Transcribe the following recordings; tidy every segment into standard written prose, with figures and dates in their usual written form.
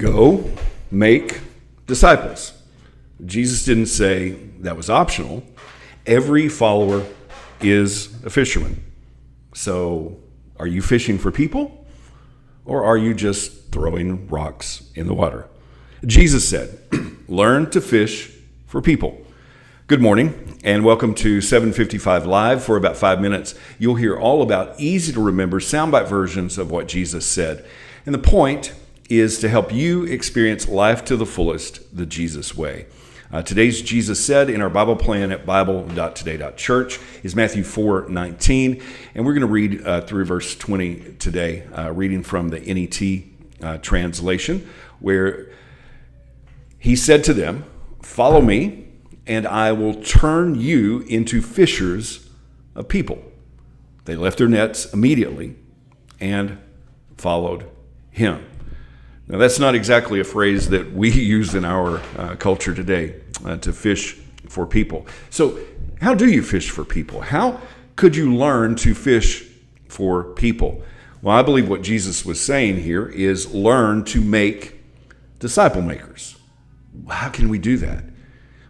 Go make disciples. Jesus didn't say that was optional. Every follower is a fisherman. So are you fishing for people, or are you just throwing rocks in the water? Jesus said, learn to fish for people. Good morning, and welcome to 755 Live. For about 5 minutes, you'll hear all about easy-to-remember soundbite versions of what Jesus said. And the point is to help you experience life to the fullest, the Jesus way. Today's Jesus Said in our Bible plan at bible.today.church is Matthew 4:19, and we're going to read through verse 20 today, reading from the NET translation, where he said to them, "Follow me, and I will turn you into fishers of people." They left their nets immediately and followed him. Now, that's not exactly a phrase that we use in our culture today, to fish for people. So how do you fish for people? How could you learn to fish for people? Well, I believe what Jesus was saying here is learn to make disciple makers. How can we do that?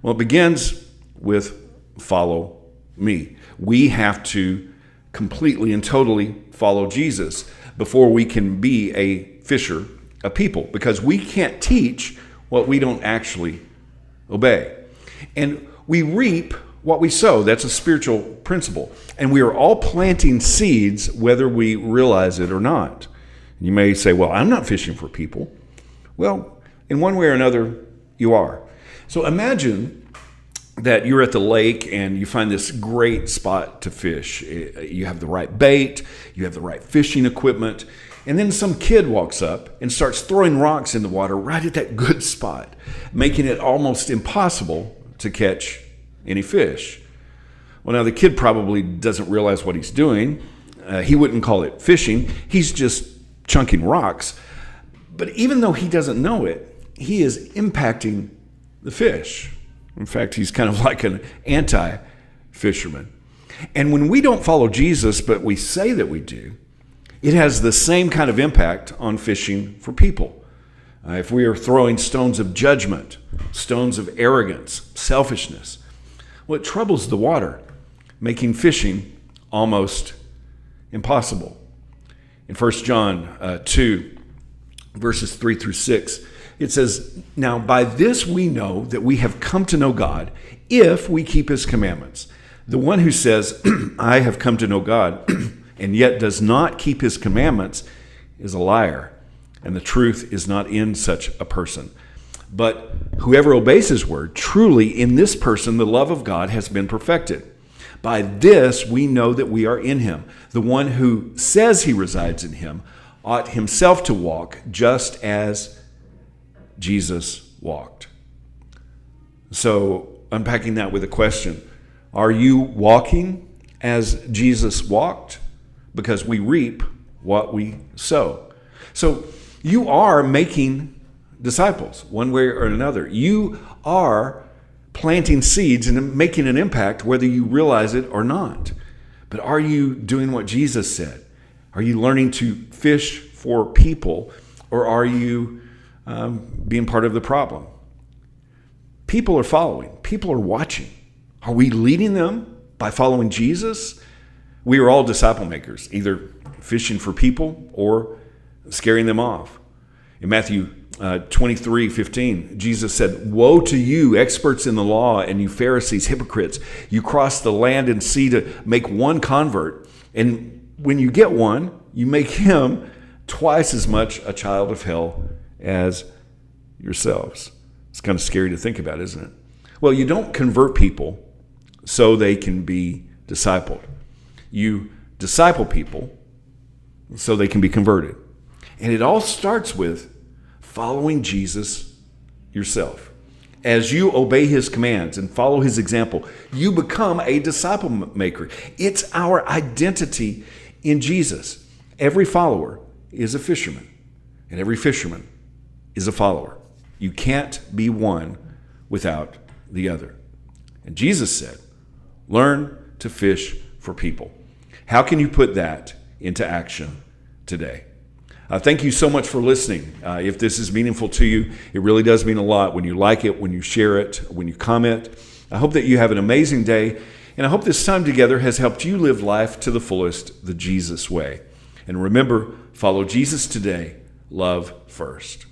Well, it begins with follow me. We have to completely and totally follow Jesus before we can be a fisher of people, because we can't teach what we don't actually obey. And we reap what we sow. That's a spiritual principle. And we are all planting seeds whether we realize it or not. You may say, well, I'm not fishing for people. Well, in one way or another, you are. So imagine that you're at the lake and you find this great spot to fish. You have the right bait, you have the right fishing equipment, and then some kid walks up and starts throwing rocks in the water right at that good spot, making it almost impossible to catch any fish. Well, now the kid probably doesn't realize what he's doing. He wouldn't call it fishing. He's just chunking rocks. But even though he doesn't know it, he is impacting the fish. In fact, he's kind of like an anti-fisherman. And when we don't follow Jesus, but we say that we do, it has the same kind of impact on fishing for people. If we are throwing stones of judgment, stones of arrogance, selfishness, well, it troubles the water, making fishing almost impossible. In 1 John 2, verses 3 through 6, it says, "Now by this we know that we have come to know God, if we keep his commandments. The one who says, 'I have come to know God,' and yet does not keep his commandments is a liar, and the truth is not in such a person. But whoever obeys his word, truly in this person the love of God has been perfected. By this we know that we are in him. The one who says he resides in him ought himself to walk just as Jesus walked." So, unpacking that with a question, are you walking as Jesus walked? Because we reap what we sow. So you are making disciples one way or another. You are planting seeds and making an impact whether you realize it or not. But are you doing what Jesus said? Are you learning to fish for people, or are you being part of the problem? People are following. People are watching. Are we leading them by following Jesus? We are all disciple makers, either fishing for people or scaring them off. In Matthew 23:15, Jesus said, "Woe to you, experts in the law, and you Pharisees, hypocrites! You cross the land and sea to make one convert, and when you get one, you make him twice as much a child of hell as yourselves." It's kind of scary to think about, isn't it? Well, you don't convert people so they can be discipled. You disciple people so they can be converted. And it all starts with following Jesus yourself. As you obey his commands and follow his example, you become a disciple maker. It's our identity in Jesus. Every follower is a fisherman, and every fisherman is a follower. You can't be one without the other. And Jesus said, learn to fish for people. How can you put that into action today? Thank you so much for listening. If this is meaningful to you, it really does mean a lot when you like it, when you share it, when you comment. I hope that you have an amazing day, and I hope this time together has helped you live life to the fullest, the Jesus way. And remember, follow Jesus today. Love first.